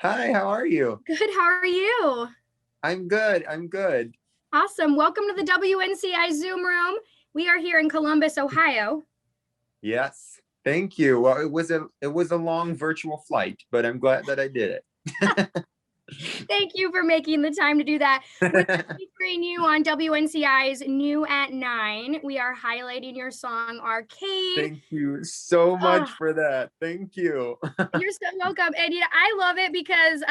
Hi, how are you? Good. How are you? I'm good. I'm good. Awesome. Welcome to the WNCI Zoom room. We are here in Columbus, Ohio. Yes. Thank you. Well, it was a long virtual flight, but I'm glad that I did Thank you for making the time to do that. We're it. featuring you on WNCI's New at 9. We are highlighting your song Arcade. Thank you so Oh, much for that. Thank you. you're so welcome. And I love it because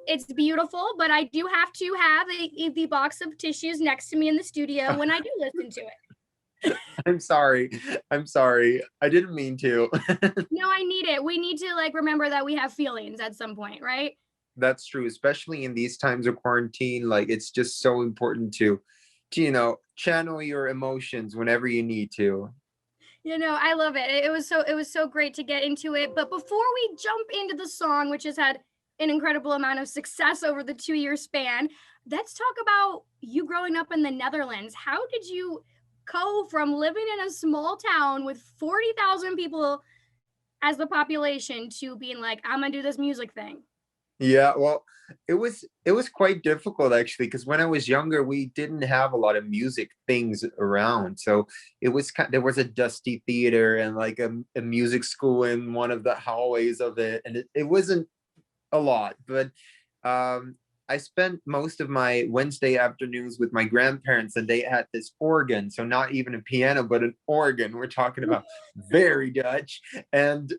it's beautiful, but I do have to have the box of tissues next to me in the studio when I do listen to it. I'm sorry. I'm sorry. I didn't mean to. No, I need it. We need to remember that we have feelings at some point, right? That's true, especially in these times of quarantine. Like it's just so important to channel your emotions whenever you need to. I love it. It was so great to get into it. But before we jump into the song, which has had an incredible amount of success over the 2 year span, let's talk about you growing up in the Netherlands. How did you go from living in a small town with 40,000 people as the population to being like, I'm gonna do this music thing? Yeah, well, it was quite difficult actually because when I was younger, we didn't have a lot of music things around. So there was a dusty theater and like a music school in one of the hallways of it, and it wasn't a lot, but um I spent most of my Wednesday afternoons with my grandparents, and they had this organ, so not even a piano, but an organ. We're talking about very Dutch. And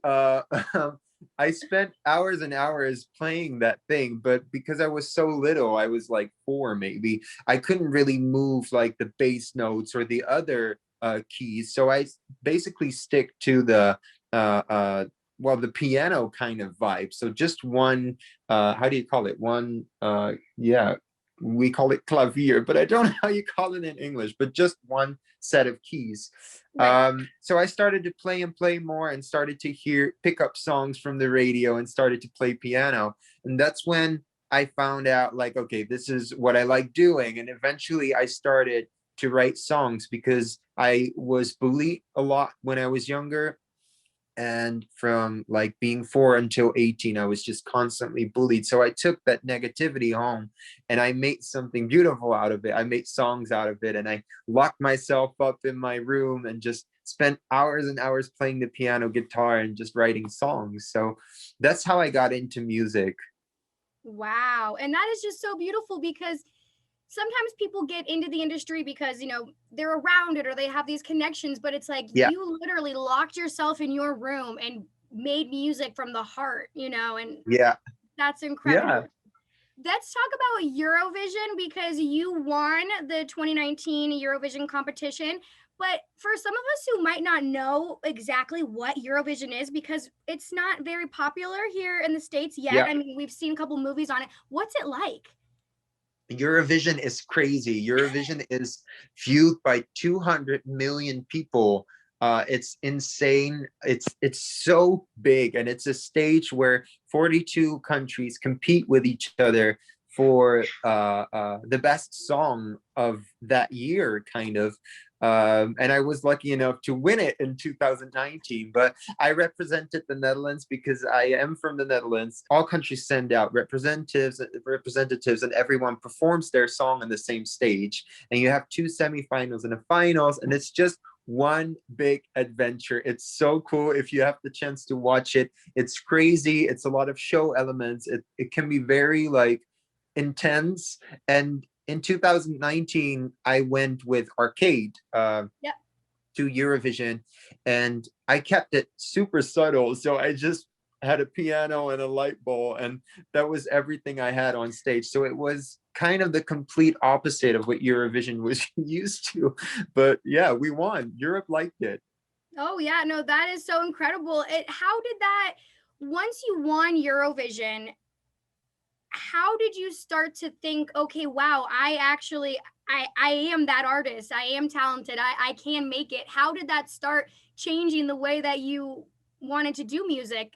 I spent hours and hours playing that thing, but because I was so little, I was like four maybe, I couldn't really move like the bass notes or the other keys. So I basically stick to the uh, uh, the piano kind of vibe. So just one, how do you call it? One, yeah, we call it clavier, but I don't know how you call it in English, but just one set of keys. Right. So I started to play and play more and started to pick up songs from the radio and started to play piano. And that's when I found out, like, okay, this is what I like doing. And eventually I started to write songs because I was bullied a lot when I was younger, and from like being 4 until 18 I was just constantly bullied. So I took that negativity home and I made something beautiful out of it. I made songs out of it, and I locked myself up in my room and just spent hours and hours playing the piano, guitar, and just writing songs. So that's how I got into music. Wow. And that is just so beautiful because sometimes people get into the industry because they're around it or they have these connections, but it's like Yeah, you literally locked yourself in your room and made music from the heart, and yeah, that's incredible. yeah. Let's talk about Eurovision because you won the 2019 Eurovision competition. But for some of us who might not know exactly what Eurovision is, because it's not very popular here in the States yet. Yeah, I mean, we've seen a couple movies on it. What's it like? Eurovision is crazy. Eurovision is viewed by 200 million people. It's insane. It's so big, and it's a stage where 42 countries compete with each other for the best song of that year, kind of. And I was lucky enough to win it in 2019. But I represented the Netherlands because I am from the Netherlands. All countries send out representatives, and everyone performs their song on the same stage. And you have two semifinals and a finals, and it's just one big adventure. It's so cool if you have the chance to watch it. It's crazy. It's a lot of show elements. It can be very like intense. And in 2019, I went with Arcade Yep. to Eurovision, and I kept it super subtle. So I just had a piano and a light bulb, and that was everything I had on stage. So it was kind of the complete opposite of what Eurovision was used to. But yeah, we won. Europe liked it. Oh yeah, no, that is so incredible. How did that, once you won Eurovision, how did you start to think, okay, wow, I am that artist. I am talented. I can make it. How did that start changing the way that you wanted to do music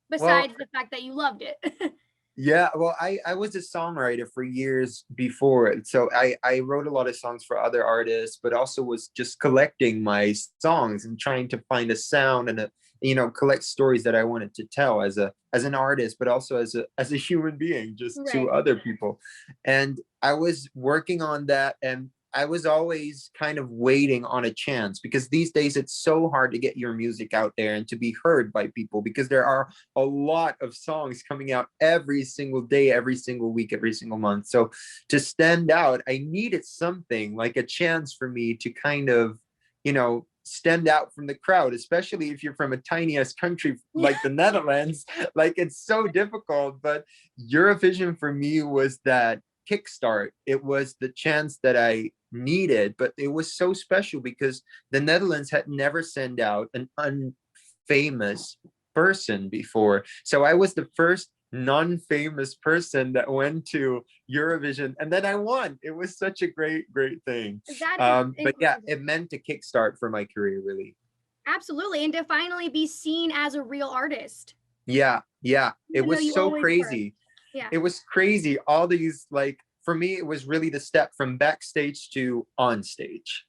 Well, besides the fact that you loved it? yeah, well, I was a songwriter for years before it. So I wrote a lot of songs for other artists, but also was just collecting my songs and trying to find a sound and collect stories that I wanted to tell as an artist, but also as a human being, just to Right. other people. And I was working on that, and I was always kind of waiting on a chance, because these days it's so hard to get your music out there and to be heard by people, because there are a lot of songs coming out every single day, every single week, every single month. So to stand out, I needed something like a chance for me to kind of, stand out from the crowd, especially if you're from a tiny ass country like the Netherlands. Like, it's so difficult. But Eurovision for me was that kickstart. It was the chance that I needed, but it was so special because the Netherlands had never sent out an unfamous person before. So I was the first non-famous person that went to Eurovision, and then I won. It was such a great, great thing. That is But yeah, incredible. it meant a kickstart for my career, really. Absolutely. And to finally be seen as a real artist, Yeah, yeah. It even though was you so always were. crazy. Yeah. It was crazy. All these, like, for me, it was really the step from backstage to on stage.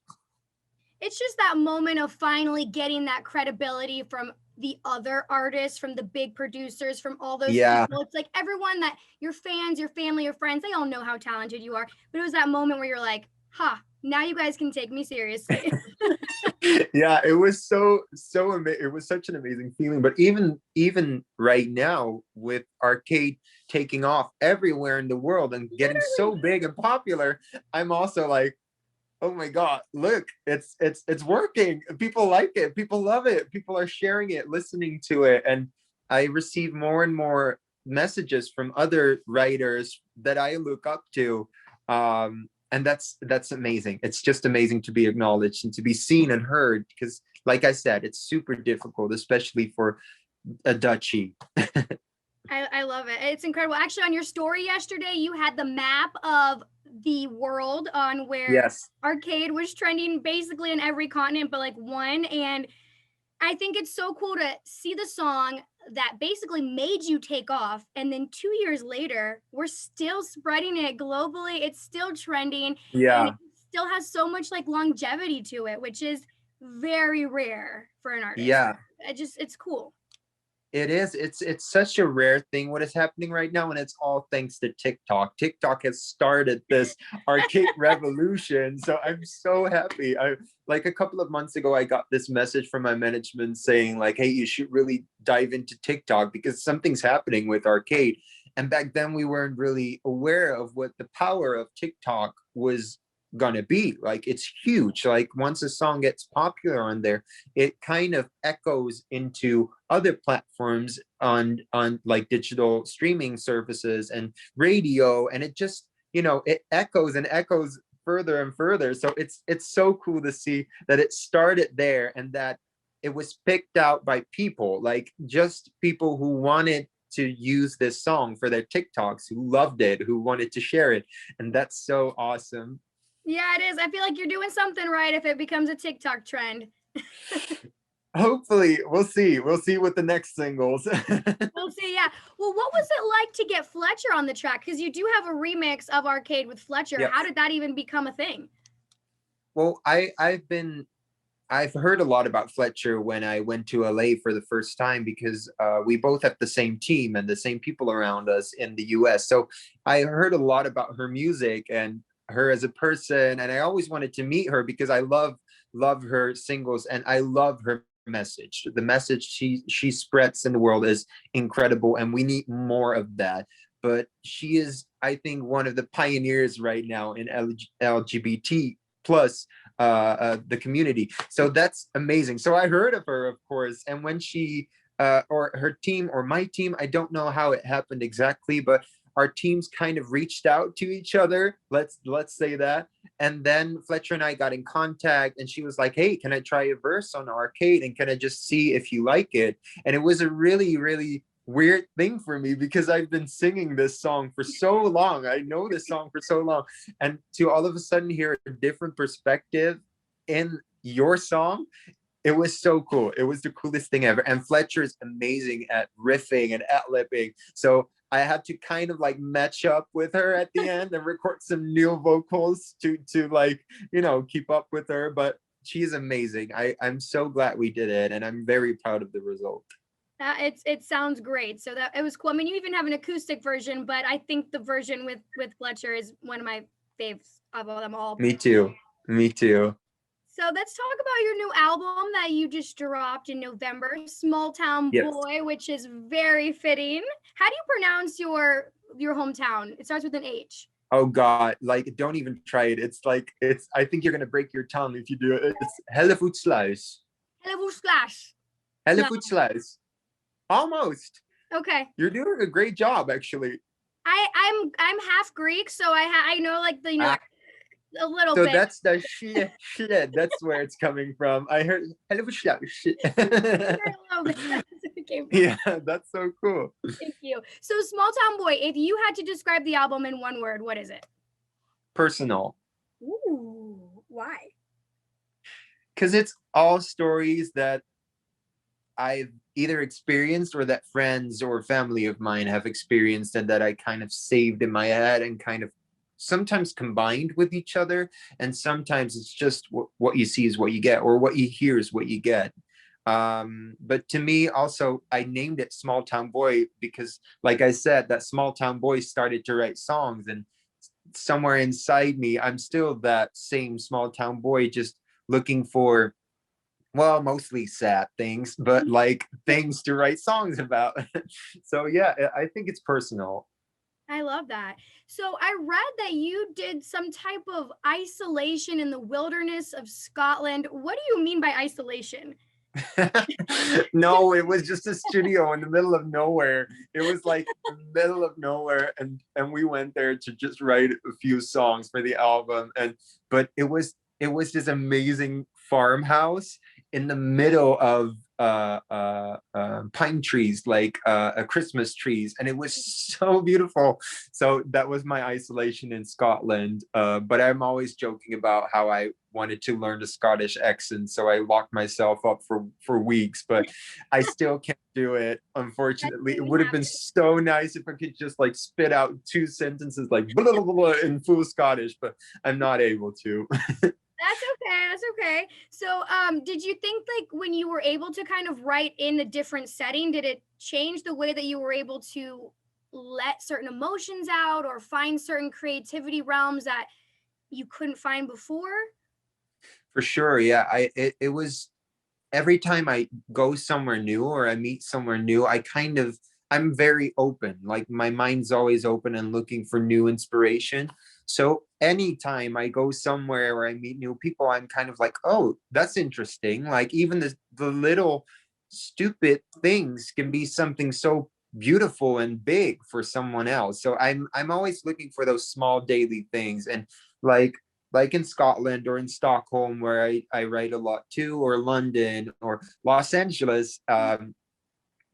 It's just that moment of finally getting that credibility from the other artists, from the big producers, from all those Yeah. people. It's like everyone that your fans, your family, your friends, they all know how talented you are. But it was that moment where you're like, ha, now you guys can take me seriously. Yeah, it was it was such an amazing feeling. But even right now, with arcade taking off everywhere in the world and getting so Literally. big and popular, I'm also like, oh my god, look, it's working. People like it, people love it, people are sharing it, listening to it. And I receive more and more messages from other writers that I look up to. And that's amazing. It's just amazing to be acknowledged and to be seen and heard, because like I said, it's super difficult, especially for a duchy. I love it. It's incredible. Actually, on your story yesterday, you had the map of the world on where Yes. arcade was trending basically in every continent but like one. And I think it's so cool to see the song that basically made you take off. And then 2 years later, we're still spreading it globally. It's still trending and it Yeah. still has so much like longevity to it, which is very rare for an artist. Yeah. It's cool. It is. It's such a rare thing what is happening right now, and it's all thanks to TikTok. TikTok has started this arcade revolution. So I'm so happy. I like a couple of months ago, I got this message from my management saying like, "Hey, you should really dive into TikTok because something's happening with arcade." And back then, we weren't really aware of what the power of TikTok was gonna be. Like, it's huge. Like, once a song gets popular on there, it kind of echoes into other platforms on like digital streaming services and radio, and it just, it echoes and echoes further and further. So it's so cool to see that it started there, and that it was picked out by people, like just people who wanted to use this song for their TikToks, who loved it, who wanted to share it. And that's so awesome. Yeah, it is. I feel like you're doing something right if it becomes a TikTok trend. Hopefully, we'll see with the next singles. We'll see. Yeah. Well, what was it like to get Fletcher on the track? Because you do have a remix of Arcade with Fletcher. Yep. How did that even become a thing? Well, I've heard a lot about Fletcher when I went to LA for the first time, because we both have the same team and the same people around us in the US. So I heard a lot about her music and her as a person, and I always wanted to meet her because I love her singles, and I love her message. The message she spreads in the world is incredible, and we need more of that. But she is, I think, one of the pioneers right now in LGBT plus the community. So that's amazing. So I heard of her, of course, and when she or her team or my team, I don't know how it happened exactly, but our teams kind of reached out to each other. Let's say that. And then Fletcher and I got in contact, and she was like, "Hey, can I try a verse on Arcade, and can I just see if you like it?" And it was a really, really weird thing for me, because I've been singing this song for so long. I know this song for so long, and to all of a sudden hear a different perspective in your song, it was so cool. It was the coolest thing ever. And Fletcher is amazing at riffing and at lipping. So I had to kind of like match up with her at the end and record some new vocals to like, keep up with her. But she's amazing. I'm so glad we did it, and I'm very proud of the result. It sounds great. So that it was cool. I mean, you even have an acoustic version, but I think the version with Fletcher is one of my faves of them all. Me too. Me too. So let's talk about your new album that you just dropped in November, Small Town Yes. Boy, which is very fitting. How do you pronounce your hometown? It starts with an H. Oh God, like don't even try it. It's like it's. I think you're gonna break your tongue if you do it. It's Hellevoetsluis. Hello Slash. No. Hellevoetsluis. Almost. Okay. You're doing a great job, actually. I'm half Greek, so I know like the a little so bit. that's the shit. That's where it's coming from. I heard Hellevoetsluis. Yeah, that's so cool. Thank you. So Small Town Boy, if you had to describe the album in one word, what is it? Personal. Ooh, why? Because it's all stories that I've either experienced or that friends or family of mine have experienced, and that I kind of saved in my head and kind of sometimes combined with each other. And sometimes it's just what you see is what you get, or what you hear is what you get. But to me also, I named it Small Town Boy because, like I said, that small town boy started to write songs, and somewhere inside me, I'm still that same small town boy, just looking for, well, mostly sad things, but like things to write songs about. So yeah, I think it's personal. I love that. So I read that you did some type of isolation in the wilderness of Scotland. What do you mean by isolation? No, it was just a studio in the middle of nowhere. It was like the middle of nowhere, and we went there to just write a few songs for the album. And but it was this amazing farmhouse in the middle of pine trees, like Christmas trees, and it was so beautiful. So that was my isolation in Scotland. But I'm always joking about how I wanted to learn the Scottish accent, so I locked myself up for weeks, but I still can't do it, unfortunately. It would have been so nice if I could just like spit out 2 sentences like blah, blah, blah, blah, in full Scottish, but I'm not able to. That's okay. That's okay. So, did you think like when you were able to kind of write in a different setting, did it change the way that you were able to let certain emotions out or find certain creativity realms that you couldn't find before? For sure, yeah. It was every time I go somewhere new or I meet somewhere new, I'm very open. Like my mind's always open and looking for new inspiration. So anytime I go somewhere or I meet new people, I'm kind of like, oh, that's interesting. Like even the little stupid things can be something so beautiful and big for someone else. So I'm always looking for those small daily things. And like like in Scotland or in Stockholm, where I write a lot too, or London or Los Angeles.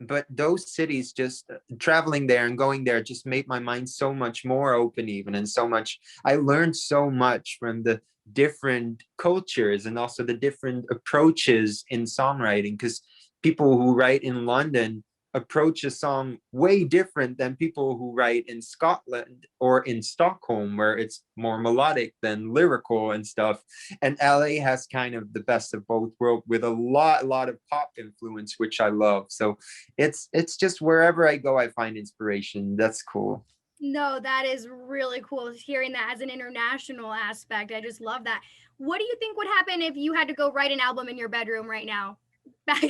But those cities, just traveling there and going there, just made my mind so much more open, even, and so much. I learned so much from the different cultures and also the different approaches in songwriting, because people who write in London approach a song way different than people who write in Scotland or in Stockholm, where it's more melodic than lyrical and stuff. And LA has kind of the best of both worlds, with a lot of pop influence, which I love. So it's just wherever I go, I find inspiration. That's cool. No, that is really cool hearing that as an international aspect. I just love that. What do you think would happen if you had to go write an album in your bedroom right now? Back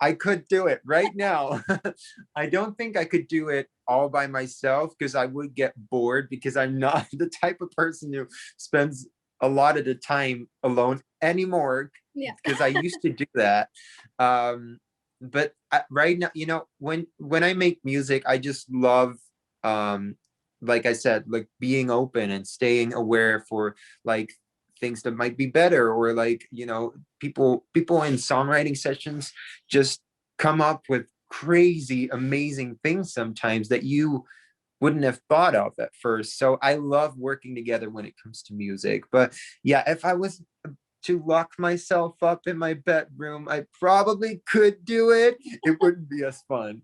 I could do it right now. I don't think I could do it all by myself, because I would get bored, because I'm not the type of person who spends a lot of the time alone anymore, Yeah. because I used to do that. But right now, when I make music, I just love, like I said, like being open and staying aware for like things that might be better, or like, people in songwriting sessions just come up with crazy amazing things sometimes that you wouldn't have thought of at first. So I love working together when it comes to music. But yeah, if I was to lock myself up in my bedroom, I probably could do it. It wouldn't be as fun.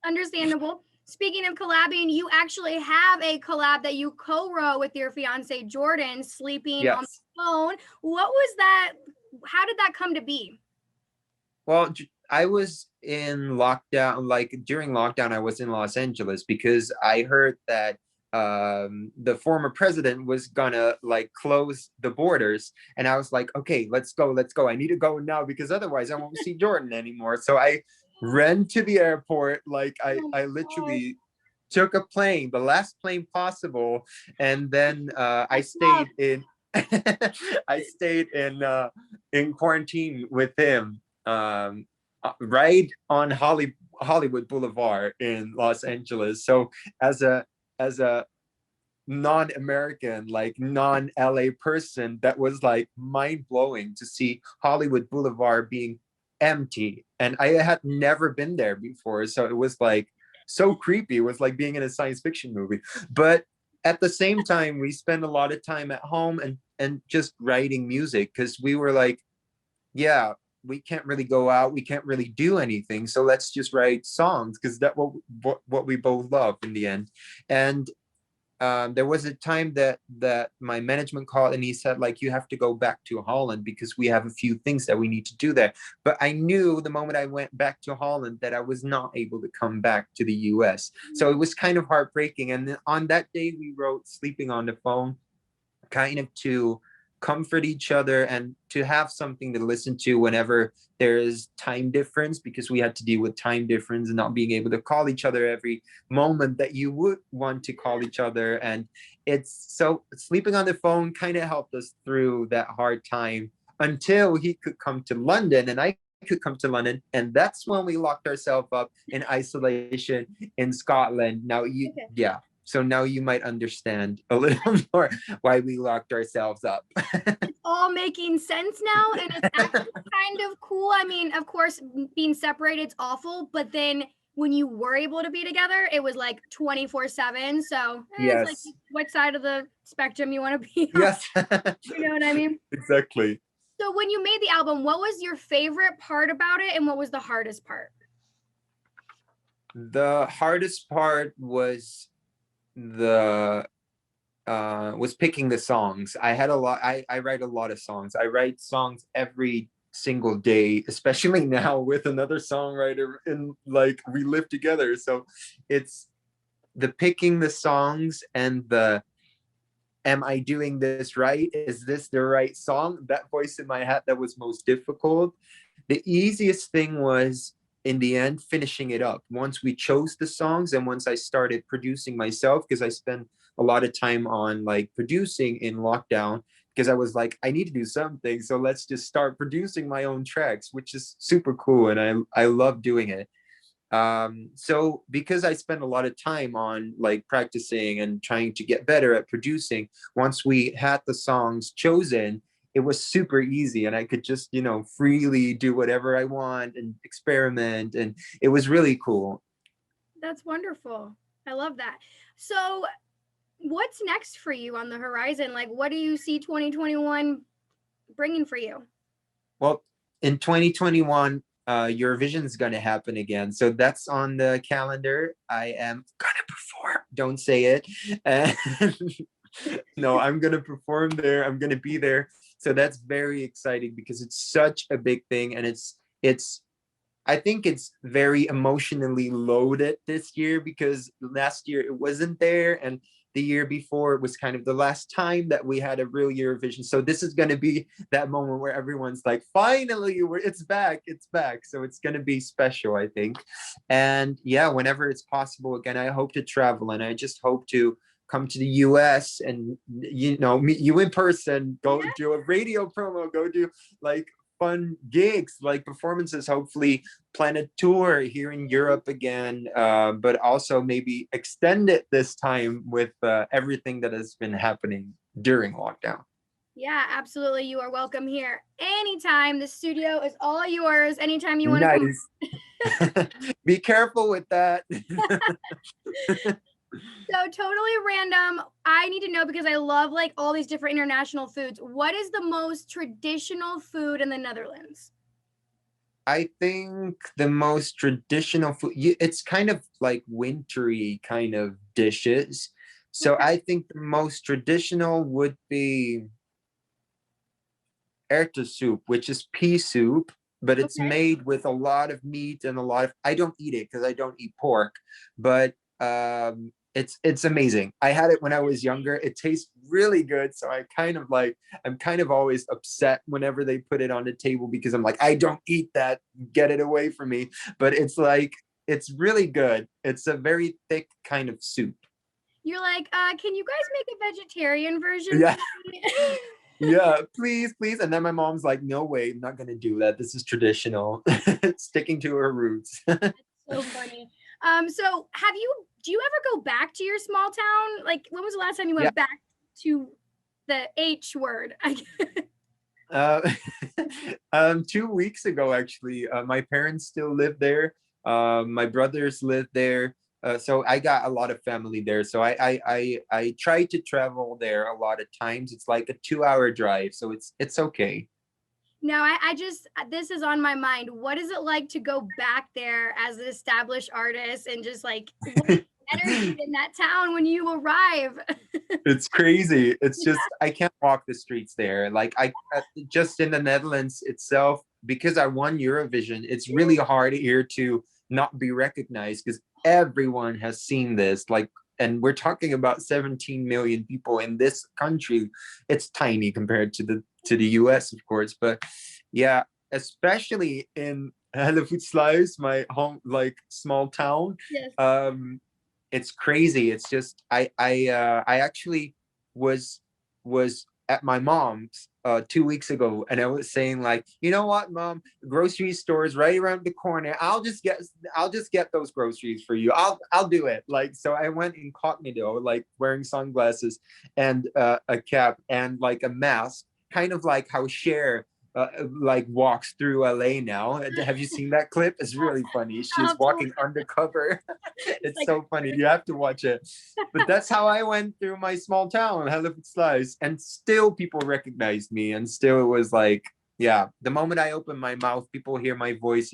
Understandable. Speaking of collabing, you actually have a collab that you co-wrote with your fiance Jordan, Sleeping on Yes. the Phone. What was that? How did that come to be? Well, I was in lockdown, like during lockdown, I was in Los Angeles because I heard that the former president was gonna like close the borders. And I was like, okay, let's go, let's go. I need to go now because otherwise I won't see Jordan anymore. So I ran to the airport, like Oh I my God. literally took a plane, the last plane possible, and then I That's love. stayed in I stayed in quarantine with him right on Hollywood Boulevard in Los Angeles. So as a non-American, like non-LA person, that was like mind-blowing to see Hollywood Boulevard being empty. And I had never been there before. So it was like so creepy. It was like being in a science fiction movie. But at the same time, we spent a lot of time at home and just writing music because we were like, yeah, we can't really go out, we can't really do anything, so let's just write songs because that what we both love in the end. And there was a time that my management called and he said like, you have to go back to Holland because we have a few things that we need to do there. But I knew the moment I went back to Holland that I was not able to come back to the US. So it was kind of heartbreaking. And then on that day we wrote Sleeping on the Phone, kind of to comfort each other and to have something to listen to whenever there is time difference, because we had to deal with time difference and not being able to call each other every moment that you would want to call each other. And it's so Sleeping on the Phone kind of helped us through that hard time until he could come to London and I could come to London, and that's when we locked ourselves up in isolation in Scotland. Now you Okay. yeah, so now you might understand a little more why we locked ourselves up. It's all making sense now, and it's actually kind of cool. I mean, of course, being separated is awful, but then when you were able to be together, it was like 24/7. So it's like Yes. what side of the spectrum you want to be on. Yes. You know what I mean? Exactly. So when you made the album, what was your favorite part about it, and what was the hardest part? The hardest part the was picking the songs. I had a lot, I write a lot of songs. I write songs every single day, especially now with another songwriter and like we live together. So it's the picking the songs and the am I doing this right? Is this the right song? That voice in my head that was most difficult. The easiest thing was in the end finishing it up once we chose the songs and once I started producing myself, because I spent a lot of time on like producing in lockdown because I was like, I need to do something, so let's just start producing my own tracks, which is super cool and I love doing it. So because I spent a lot of time on like practicing and trying to get better at producing, once we had the songs chosen, it was super easy and I could just, freely do whatever I want and experiment. And it was really cool. That's wonderful. I love that. So what's next for you on the horizon? Like, what do you see 2021 bringing for you? Well, in 2021, Eurovision's gonna happen again. So that's on the calendar. I am gonna perform. Don't say it. And no, I'm gonna perform there. I'm gonna be there. So that's very exciting because it's such a big thing, and it's I think it's very emotionally loaded this year because last year it wasn't there, and the year before it was kind of the last time that we had a real Eurovision. So this is going to be that moment where everyone's like, finally, it's back, it's back. So it's going to be special, I think. And yeah, whenever it's possible again, I hope to travel, and I just hope to come to the US and meet you in person, go Yeah. do a radio promo, go do like fun gigs, like performances, hopefully plan a tour here in Europe again, but also maybe extend it this time with everything that has been happening during lockdown. Yeah, absolutely. You are welcome here anytime. The studio is all yours. Anytime you want to come. Nice. Be careful with that. So totally random. I need to know because I love like all these different international foods. What is the most traditional food in the Netherlands? I think the most traditional food, it's kind of like wintry kind of dishes. So Okay. I think the most traditional would be erta soup, which is pea soup, but it's Okay. made with a lot of meat and a lot of, I don't eat it because I don't eat pork, but it's amazing. I had it when I was younger. It tastes really good. So I'm kind of always upset whenever they put it on the table because I'm like, I don't eat that. Get it away from me. But it's like, it's really good. It's a very thick kind of soup. You're like, can you guys make a vegetarian version for Yeah. me? Yeah, please, please. And then my mom's like, no way, I'm not gonna do that. This is traditional. Sticking to her roots. So funny. So do you ever go back to your small town? Like, when was the last time you Yeah. went back to the H word? Uh, 2 weeks ago, actually, my parents still live there. My brothers live there. So I got a lot of family there. So I try to travel there a lot of times. It's like a 2 hour drive, so it's okay. No, I just, this is on my mind. What is it like to go back there as an established artist and just like, what is the energy in that town when you arrive? It's crazy. It's Yeah. just I can't walk the streets there. Like I just in the Netherlands itself, because I won Eurovision, it's really hard here to not be recognized because everyone has seen this. Like, and we're talking about 17 million people in this country. It's tiny compared to the US, of course, but yeah, especially in Hellevoetsluis, my home like small town. Yes. Um, it's crazy. It's just I actually was was at my mom's 2 weeks ago, and I was saying like, you know what, mom, the grocery store is right around the corner. I'll just get those groceries for you. I'll do it. Like so, I went incognito, like wearing sunglasses and a cap and like a mask, kind of like how Cher like walks through LA now. Have you seen that clip? It's really funny. I'll She's have to walking undercover. it's It's like, so funny. You have to watch it. But that's how I went through my small town, Hellevoetsluis, and still people recognized me, and still it was like, yeah. The moment I open my mouth, people hear my voice.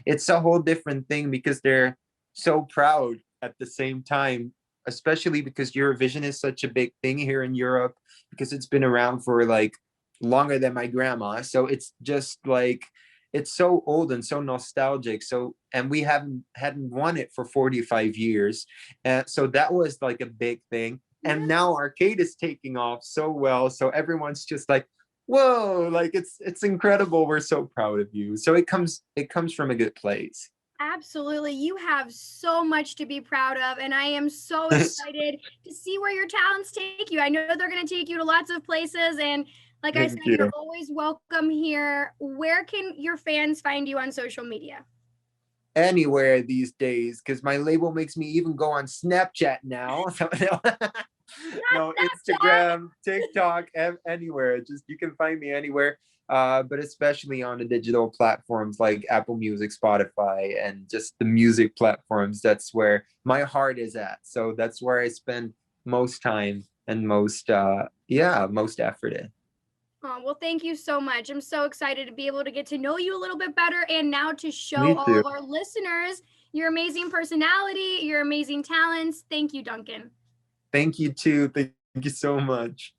It's a whole different thing because they're so proud at the same time, especially because Eurovision is such a big thing here in Europe because it's been around for like longer than my grandma. So it's just like it's so old and so nostalgic. So and we hadn't won it for 45 years. And so that was like a big thing. And yeah. now arcade is taking off so well. So everyone's just like, whoa, like it's incredible. We're so proud of you. So it comes from a good place. Absolutely. You have so much to be proud of, and I am so excited to see where your talents take you. I know they're going to take you to lots of places, and like I said, Thank you're you. always welcome here. Where can your fans find you on social media? Anywhere these days because my label makes me even go on Snapchat now. So, no, Not no, Snapchat. Instagram, TikTok, anywhere. Just you can find me anywhere. But especially on the digital platforms like Apple Music, Spotify, and just the music platforms. That's where my heart is at. So that's where I spend most time and most effort in. Oh, well, thank you so much. I'm so excited to be able to get to know you a little bit better and now to show Me all too. of our listeners your amazing personality, your amazing talents. Thank you, Duncan. Thank you too. Thank you so much.